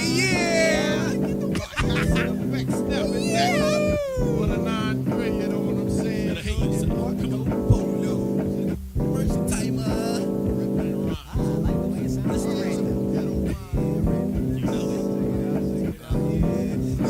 Yeah! What a 9-3, you know what I'm saying? First timer. It's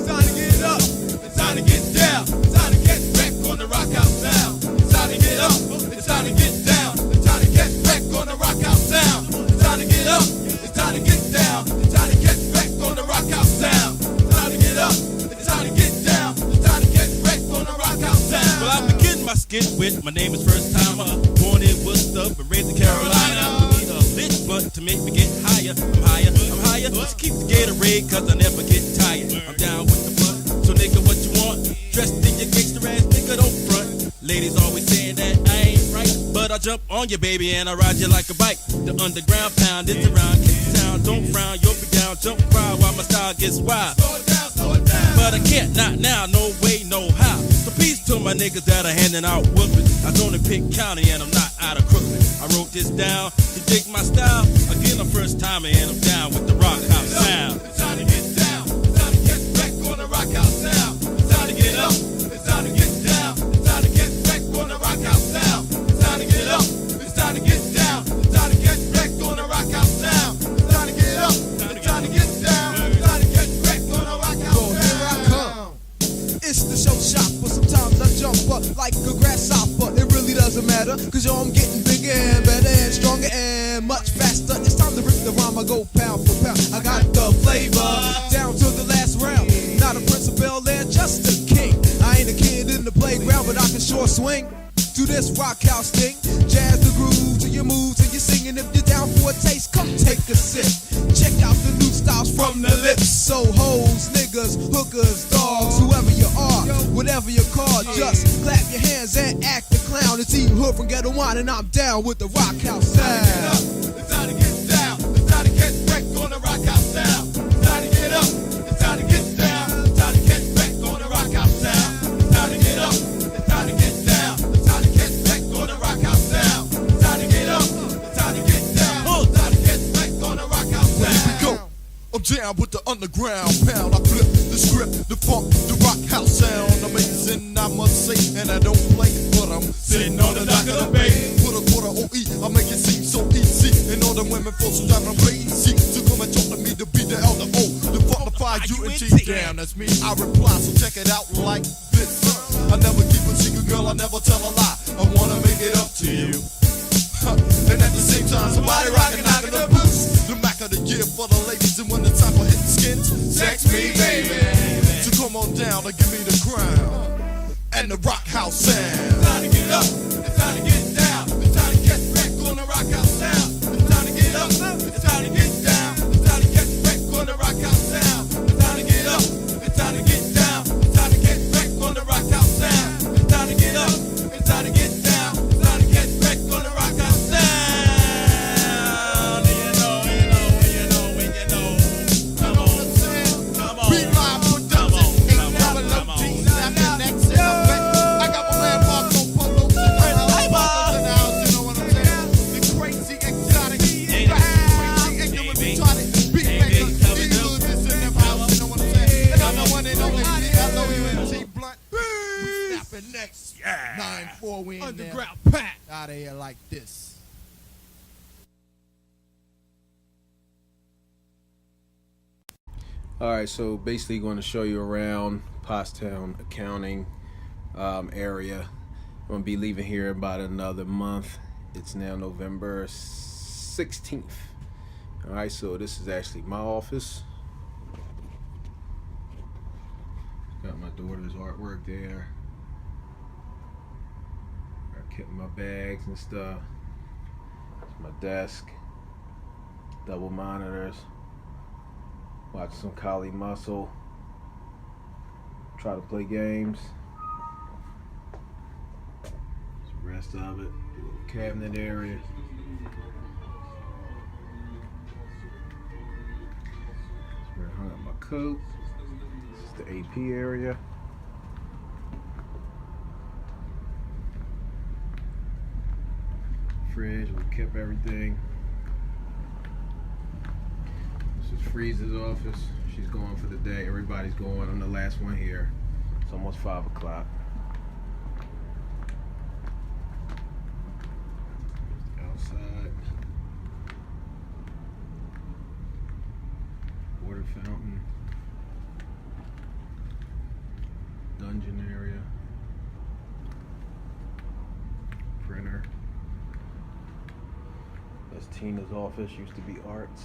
time to get up, it's time to get down, it's time to get back on the rock out sound. It's time to get up, it's time to get down, it's time to get back on the rock out sound. It's time to get up, it's time to get down, it's time to get back on the rock out sound. It's time to get up, it's time to get down, it's time to get back on the rock out sound. Well, I begin my skit with my name is First Timer, born in Worcester but raised in Carolina. We need a lit blunt to make me get higher. I'm higher, I'm higher. Let's keep the Gatorade 'cause I never get tired. I'm down with the blunt, so nigga, what you want? Dressed in your gangster ass, nigga, don't front. Ladies always saying that I ain't right, but I jump on you, baby, and I ride you like a bike. The underground pound is around, kick the town, don't frown, you'll be down, jump wild while my style gets wild. Slow it down. But I can't, not now, no way, no how. So peace to my niggas that are handing out whoopings. I don't in Pitt County and I'm not out of Crooklyn. I wrote this down to dig my style. Again, I'm first timer and I'm down with the rock house sound. It's time to get down, it's time to get back on the rock house sound. It's time to get up, it's time to get down, it's time to get back on the rock house sound. It's time to get up, it's time to get down, it's time to get back on the rock house sound. It's time to get up, it's time to get down, it's time to get back on the rock house sound. Here I come. It's the show shopper. Sometimes I jump up like a grasshopper. It really doesn't matter, 'cause yo, I'm getting bigger and better and stronger and much faster. It's time to rip the rhyme. I go pound for pound. I got the flavor down to the last round. Not a Prince of Bel-Air, just a king. I ain't a kid in the playground, but I can sure swing to this rock house thing. Jazz the groove to your moves and you're singing. If you're down for a taste, come take a sip. Check out the new styles from the lips. So hoes, niggas, hookers, dogs, whoever you are, whatever you call, just clap your hands and act the clown. It's Eve Hood from Ghetto Wine and I'm down with the rock house sound. It's time to get down, it's time to get back on the rock house sound. It's time to get up, it's time to get down, it's time to get back on the rock house sound. It's time to get up, it's time to get down, it's time to get back on the rock house sound. It's time to get up, it's time to get down, it's time to get back on the rock house sound. Here we go. I'm down with the underground pound. I flip the script, the funk, the rock house sound. Amazing, I must say, and I don't play, but I'm sitting on the dock of the bay. Put a quarter OE, I make it seem so easy. And all the women fall so down, I'm crazy. So come and talk to me to be the elder O. The funkified UNT down, that's me. I reply, so check it out like this. I never keep a secret, girl, I never tell a lie. I wanna make it up to you. And at the same time, somebody rockin', knockin' the boots. The Mac of the year for the ladies, and when the time for hitting skins, sex me, baby. So come on down and give me the crown and the rock house sound. It's time to get up, it's time to get down, it's time to get back on the rock house sound. It's time to get up, it's time to get down, it's time to get back on the rock house sound. It's time to get up, it's time to get down, it's time to get back on the rock house sound. It's time to get up, it's time to get down, it's time to get back on the rock house sound. Come on, come on. Be live production, ain't never low jeans. I'm the next in the back. I got my man Marco Polo. Marco's in the house, you know what I'm saying? The crazy exotic, crazy ignorant retarded, big maker, evil this in the house, you know what I'm saying? And I'm the one and only L-O-U-N-T Blunt. We snapping next. 9-4, we in there. Underground Pat. Out of here like this. All right, so basically going to show you around Pottstown accounting area. I'm going to be leaving here in about another month. It's now November 16th. All right, so this is actually my office. Got my daughter's artwork there. I kept my bags and stuff. It's my desk. Double monitors. Watch some Kali Muscle. Try to play games. The rest of it. The little cabinet area. That's where I hung up my coat. This is the AP area. fridge. We kept everything. This is Freeze's office. She's going for the day. Everybody's going. I'm the last one here. It's almost 5 o'clock. Outside. Water fountain. Dungeon area. Printer. That's Tina's office. Used to be Art's.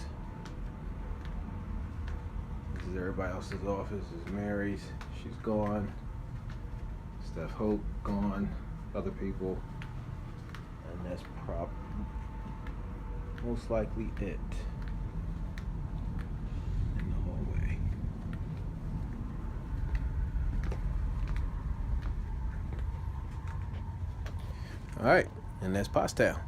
This is everybody else's office. This is Mary's. She's gone. Steph Hope gone. Other people. And that's most likely it in the hallway. All right, and that's Pottstown.